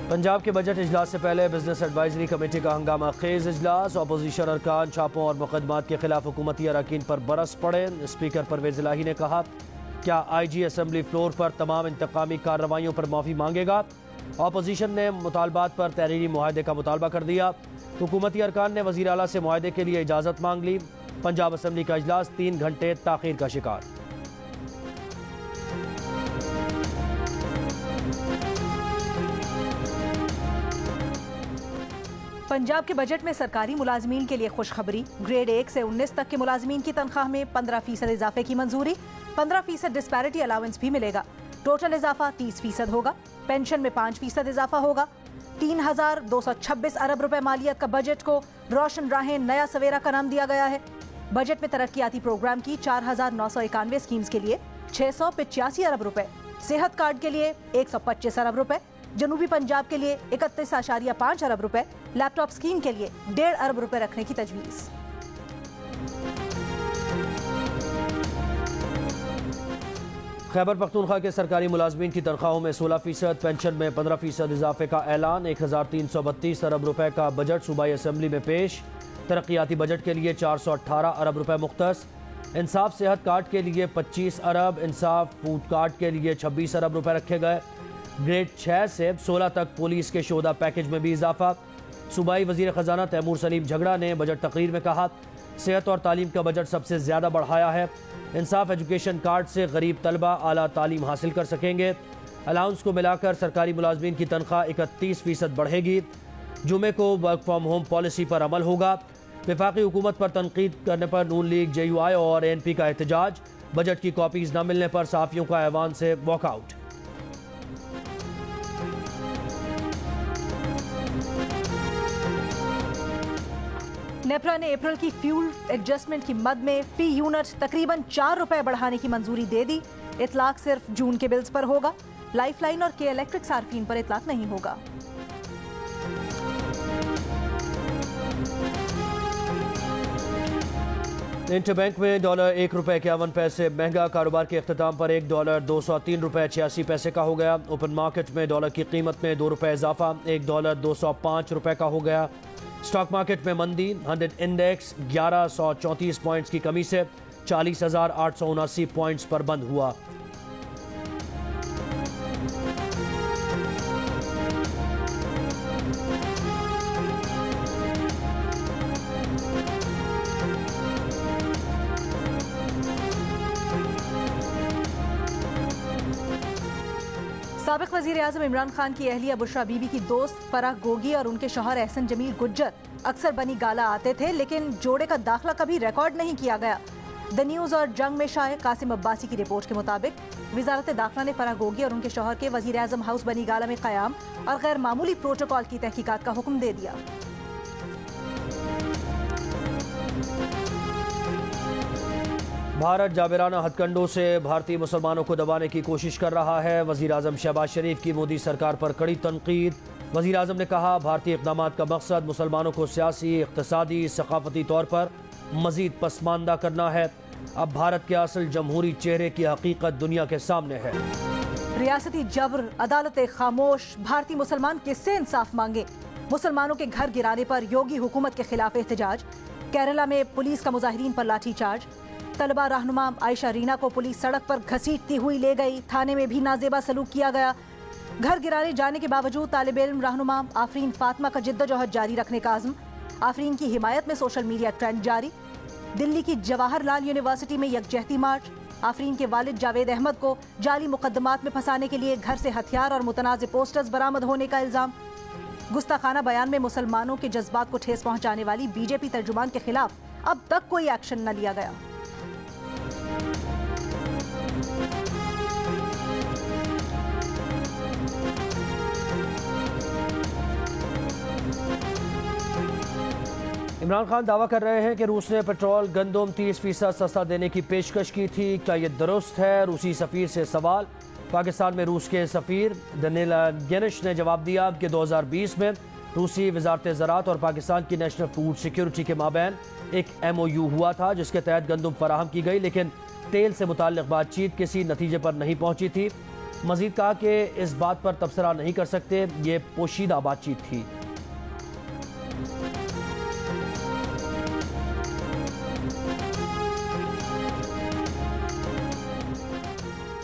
पंजाब के बजट इजलास से पहले बिजनेस एडवाइजरी कमेटी का हंगामा खेज इजलास। अपोजिशन अरकान छापों और मुकदमात के खिलाफ हुकूमती अरकान पर बरस पड़े। स्पीकर परवेज इलाही ने कहा, क्या IG असम्बली फ्लोर पर तमाम इंतकामी कार्रवाइयों पर माफ़ी मांगेगा। अपोजिशन ने मुतालबात पर तहरीरी मुआहदे का मुतालबा कर दिया। हुकूमती अरकान ने वज़ीर आला से मुआहदे के लिए इजाज़त मांग ली। पंजाब असम्बली का इजलास 3 घंटे ताख़ीर का शिकार। पंजाब के बजट में सरकारी मुलाजमीन के लिए खुशखबरी। ग्रेड 1 से 19 तक के मुलाजमीन की तनख्वाह में 15% इजाफे की मंजूरी। 15% डिस्पैरिटी अलाउंस भी मिलेगा। टोटल इजाफा 30% होगा। पेंशन में 5% इजाफा होगा। 3,226 अरब रुपए मालियत का बजट को रोशन राहें नया सवेरा का नाम दिया गया है। बजट में तरक्याती प्रोग्राम की 4,991 स्कीम्स के लिए 685 अरब रुपए, सेहत कार्ड के लिए 125 अरब रुपए, जनूबी पंजाब के लिए 31.5 अरब रुपए, लैपटॉप स्कीम के लिए 1.5 अरब रुपए रखने की तजवीज़। खैबर पख्तूनख्वा के सरकारी मुलाजमीन की तनख्वाहों में 16%, पेंशन में 15% इजाफे का ऐलान। 1,332 अरब रुपए का बजट सूबाई असम्बली में पेश। तरक्याती बजट के लिए 418 अरब रुपए मुख्तस। इंसाफ सेहत कार्ड के लिए 25 अरब, इंसाफ फूड कार्ड के लिए 26 अरब रुपए रखे गए। ग्रेड 6 से 16 तक पुलिस के शोधा पैकेज में भी इजाफा। सूबाई वजीर खजाना तैमूर सलीम झगड़ा ने बजट तकरीर में कहा, सेहत और तालीम का बजट सबसे ज्यादा बढ़ाया है। इंसाफ एजुकेशन कार्ड से गरीब तलबा आला तालीम हासिल कर सकेंगे। अलाउंस को मिलाकर सरकारी मुलाजमीन की तनख्वाह 31% बढ़ेगी। जुमे को वर्क फ्राम होम पॉलिसी पर अमल होगा। वफाकी हुकूमत पर तनकीद करने पर नून लीग, JUI और ANP का एहतजाज। बजट की कॉपीज न मिलने पर सहाफियों का ऐवान से वॉकआउट। नेपरा ने अप्रैल की फ्यूल एडजस्टमेंट की मद में फी यूनिट तकरीबन 4 रुपए बढ़ाने की मंजूरी दे दी। इतलाक सिर्फ जून के बिल्स पर होगा। लाइफलाइन और के इलेक्ट्रिक सार्फिन पर इतलाक नहीं होगा। इंटरबैंक में डॉलर 1 रुपए 51 पैसे महंगा। कारोबार के अख्ताम पर $1 203 रुपए 86 पैसे का हो गया। ओपन मार्केट में डॉलर की कीमत में 2 रुपए इजाफा, $1 205 रुपए का हो गया। स्टॉक मार्केट में मंदी। 100 इंडेक्स 1134 पॉइंट्स की कमी से 40,879 पॉइंट्स पर बंद हुआ। साबिक वज़ीर आज़म इमरान खान की अहलिया बुशरा बीबी की दोस्त फराह गोगी और उनके शौहर एहसन जमील गुज्जर अक्सर बनी गाला आते थे, लेकिन जोड़े का दाखिला कभी रिकॉर्ड नहीं किया गया। द न्यूज़ और जंग में शाये कासिम अब्बासी की रिपोर्ट के मुताबिक वजारत दाखिला ने फराह गोगी और उनके शौहर के वज़ीर आज़म हाउस बनी गाला में क़याम और गैर मामूली प्रोटोकॉल की तहकीकात का हुक्म दे दिया। भारत जाबिराना हथकंडों से भारतीय मुसलमानों को दबाने की कोशिश कर रहा है। वज़ीर आज़म शहबाज शरीफ की मोदी सरकार पर कड़ी तनकीद। वज़ीर आज़म ने कहा, भारतीय इक़दामात का मकसद मुसलमानों को सियासी, इक़्तिसादी, सक़ाफ़ती तौर पर मज़ीद पसमानदा करना है। अब भारत के असल जमहूरी चेहरे की हकीकत दुनिया के सामने है। रियासती जबर, अदालतें खामोश, भारतीय मुसलमान किससे इंसाफ मांगे। मुसलमानों के घर गिराने पर योगी हुकूमत के खिलाफ एहतजाज। केरला में पुलिस का मुजाहिरीन पर लाठी चार्ज। तलबा रहनुमा आयशा रीना को पुलिस सड़क पर घसीटती हुई ले गई। थाने में भी नाजेबा सलूक किया गया। घर गिराने जाने के बावजूद तालिब इल्म रहनुमा आफरीन फातिमा का जिद्दोजहद जारी रखने का आज़म। आफरीन की हिमायत में सोशल मीडिया ट्रेंड जारी। दिल्ली की जवाहरलाल यूनिवर्सिटी में यकजहती मार्च। आफरीन के वालिद जावेद अहमद को जाली मुकदमात में फंसाने के लिए घर से हथियार और मुतनाज़ पोस्टर्स बरामद होने का इल्जाम। गुस्ताखाना बयान में मुसलमानों के जज्बात को ठेस पहुंचाने वाली बीजेपी तर्जुमान के खिलाफ अब तक कोई एक्शन न लिया गया। इमरान खान दावा कर रहे हैं कि रूस ने पेट्रोल गंदम 30% सस्ता देने की पेशकश की थी। क्या ये दुरुस्त है? रूसी सफ़ीर से सवाल। पाकिस्तान में रूस के सफ़ीर दनिला गेनिश ने जवाब दिया कि 2020 में रूसी वजारत ज़राअत और पाकिस्तान की नेशनल फूड सिक्योरिटी के माबैन एक MOU हुआ था, जिसके तहत गंदम फराहम की गई, लेकिन तेल से मुताल्लिक़ बातचीत किसी नतीजे पर नहीं पहुंची थी। मजीद कहा कि इस बात पर तबसरा नहीं कर सकते, ये पोशीदा बातचीत थी।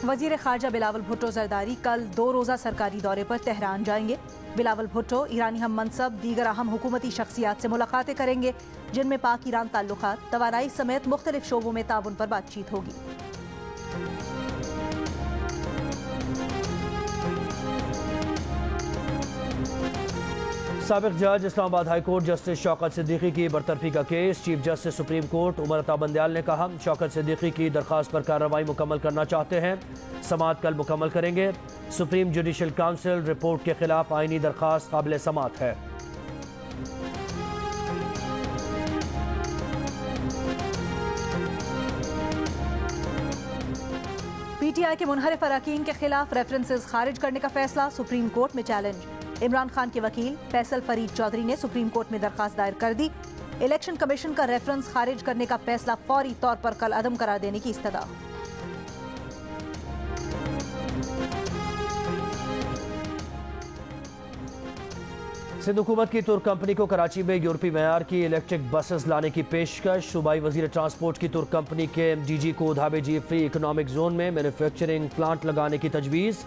वजीर खारजा बिलावल भुट्टो जरदारी कल 2 रोज़ा सरकारी दौरे पर तेहरान जाएंगे। बिलावल भुट्टो ईरानी हम मनसब दीगर अहम हुकूमती शख्सियात से मुलाकातें करेंगे, जिनमें पाक ईरान ताल्लुकात, तवानाई समेत मुख्तलिफ शोबों में ताउन पर बातचीत होगी। साबिक जज Islamabad high court justice Shaukat Siddiqui की बरतरफी का case. Chief justice supreme court Umar Ata Bandial ने कहा, शौकत सिद्दीकी की दरख्वास्त पर कार्रवाई मुकम्मल करना चाहते हैं, समाअत कल मुकम्मल करेंगे। सुप्रीम जुडिशल काउंसिल रिपोर्ट के खिलाफ आईनी दरख्वास्त काबिल समाअत है। PTI के मुनहरिफ अरकान के खिलाफ रेफरेंसेस खारिज करने का फैसला, सुप्रीम कोर्ट में चैलेंज। इमरान खान के वकील फैसल फरीद चौधरी ने सुप्रीम कोर्ट में दरखास्त दायर कर दी। इलेक्शन कमीशन का रेफरेंस खारिज करने का फैसला फौरी तौर पर कल अदम करार देने की इस्तदा। सिंध हुकूमत की तुर्क कंपनी को कराची में यूरोपीय मेयार की इलेक्ट्रिक बसेस लाने की पेशकश। सूबाई वजीर ट्रांसपोर्ट की तुर्क कंपनी के DG को धाबेजी फ्री इकोनॉमिक जोन में मैन्युफैक्चरिंग प्लांट लगाने की तजवीज़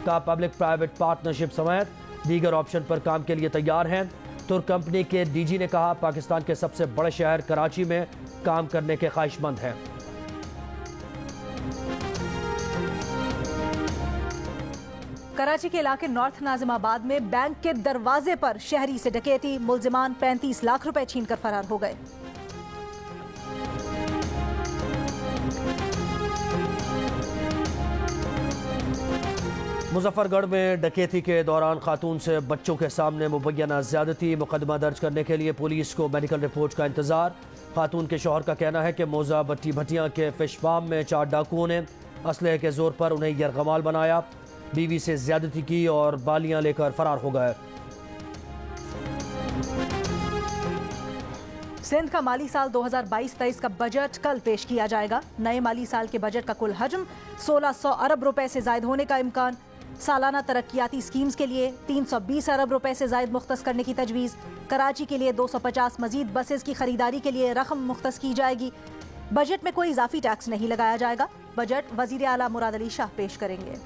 का पब्लिक प्राइवेट पार्टनरशिप समेत दीगर ऑप्शन पर काम के लिए तैयार हैं। तुर्क कंपनी के DG ने कहा, पाकिस्तान के सबसे बड़े शहर कराची में काम करने के ख्वाहिशमंद हैं। कराची के इलाके नॉर्थ नाजिमाबाद में बैंक के दरवाजे पर शहरी से डकैती, मुल्जिमान 35 लाख रुपए छीनकर फरार हो गए। मुजफ्फरगढ़ में डकैती के दौरान खातून से बच्चों के सामने मुबैना ज्यादती, मुकदमा दर्ज करने के लिए पुलिस को मेडिकल रिपोर्ट का इंतजार। खातून के शौहर का कहना है कि मौजा भट्टी भटिया के फिश फार्म में 4 डाकुओं ने असलहे के जोर पर उन्हें यरगमाल बनाया, बीवी से ज्यादती की और बालियां लेकर फरार हो गए। सिंध का माली साल 2022-23 का बजट कल पेश किया जाएगा। नए माली साल के बजट का कुल हजम 1600 अरब रुपए से जायद होने का इम्कान। सालाना तरक्याती स्कीम्स के लिए 320 अरब रुपए से जायद मुख्तस करने की तजवीज़। कराची के लिए 250 मजीद बसेस की खरीदारी के लिए रकम मुख्तस की जाएगी। बजट में कोई इजाफी टैक्स नहीं लगाया जाएगा। बजट वजीर आला मुराद अली शाह पेश करेंगे।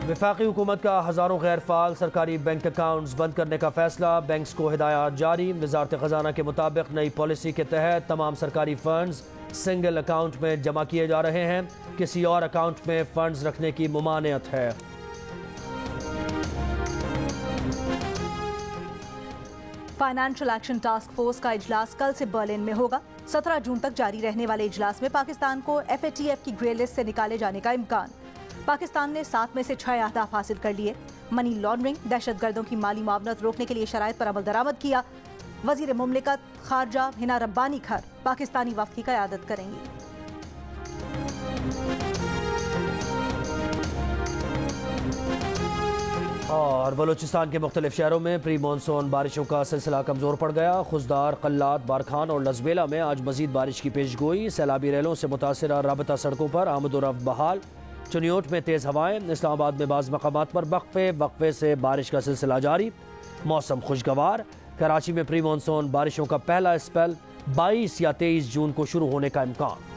वफाकी हुकूमत का हज़ारों गैर फाल सरकारी बैंक अकाउंट्स बंद करने का फैसला। बैंक्स को हिदायत जारी। वजारत खजाना के मुताबिक नई पॉलिसी के तहत तमाम सरकारी फंड्स सिंगल अकाउंट में जमा किए जा रहे हैं, किसी और अकाउंट में फंड्स रखने की मुमानियत है। फाइनेंशियल एक्शन टास्क फोर्स का इजलास कल से बर्लिन में होगा। 17 जून तक जारी रहने वाले इजलास में पाकिस्तान को FATF की ग्रे लिस्ट से निकाले जाने का इम्कान। पाकिस्तान ने 7 में से 6 अहदाफ हासिल कर लिए। मनी लॉन्ड्रिंग, दहशतगर्दों की माली मुआवनत रोकने के लिए शराइत पर अमल दरामद किया। वजीर मुमलिकत खारजा हिना रब्बानी खर पाकिस्तानी वफ्द की क़यादत करेंगी। और बलूचिस्तान के मुख्तलिफ शहरों में प्री मानसून बारिशों का सिलसिला कमज़ोर पड़ गया। खुजदार, कल्लात, बारखान और लजबेला में आज मजीद बारिश की पेशगोई। सैलाबी रेलों से मुतासिरा राबता सड़कों पर आमद व रफ्त बहाल। चुनियोट में तेज़ हवाएं। इस्लामाबाद में बाज़ मकामात पर वक्फे से बारिश का सिलसिला जारी। मौसम खुशगवार। कराची में प्री मानसून बारिशों का पहला स्पेल 22 या 23 जून को शुरू होने का इम्कान।